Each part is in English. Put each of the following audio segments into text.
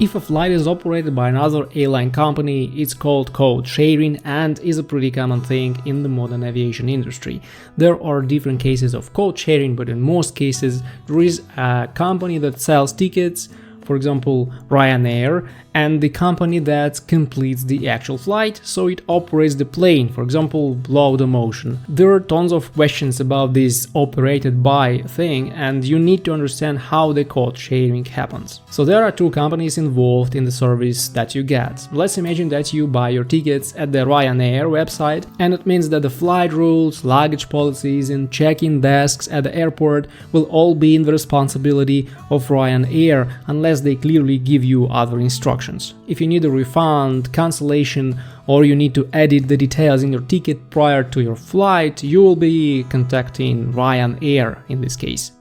If a flight is operated by another airline company, it's called code sharing and is a pretty common thing in the modern aviation industry. There are different cases of code sharing, but in most cases there is a company that sells tickets, for example Ryanair, and the company that completes the actual flight, so it operates the plane, for example Laudamotion. There are tons of questions about this operated by thing, and you need to understand how the code sharing happens. So there are two companies involved in the service that you get. Let's imagine that you buy your tickets at the Ryanair website, and it means that the flight rules, luggage policies and check-in desks at the airport will all be in the responsibility of Ryanair unless they clearly give you other instructions. If you need a refund, cancellation, or you need to edit the details in your ticket prior to your flight, you will be contacting Ryanair in this case.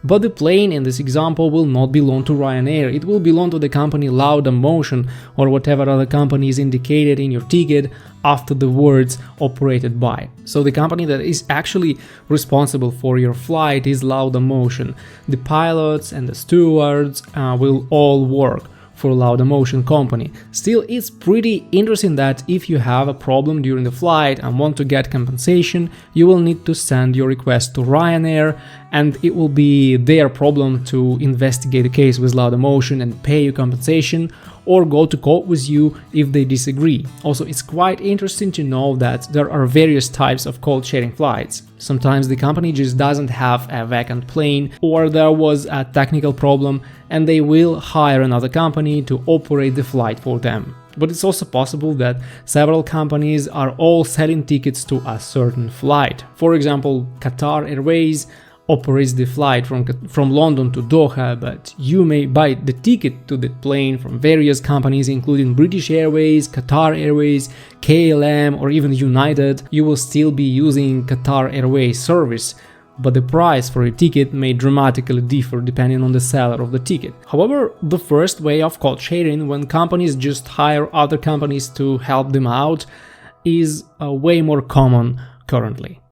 But the plane in this example will not belong to Ryanair, it will belong to the company Laudamotion or whatever other company is indicated in your ticket after the words operated by. So the company that is actually responsible for your flight is Laudamotion. The pilots and the stewards will all work for Laudamotion company. Still, it's pretty interesting that if you have a problem during the flight and want to get compensation, you will need to send your request to Ryanair, and it will be their problem to investigate the case with Laudamotion and pay you compensation or go to court with you if they disagree. Also, it's quite interesting to know that there are various types of code sharing flights. Sometimes the company just doesn't have a vacant plane, or there was a technical problem and they will hire another company to operate the flight for them. But it's also possible that several companies are all selling tickets to a certain flight. For example, Qatar Airways operates the flight from London to Doha, but you may buy the ticket to the plane from various companies including British Airways, Qatar Airways, KLM or even United. You will still be using Qatar Airways service, but the price for a ticket may dramatically differ depending on the seller of the ticket. However, the first way of code sharing, when companies just hire other companies to help them out, is way more common currently.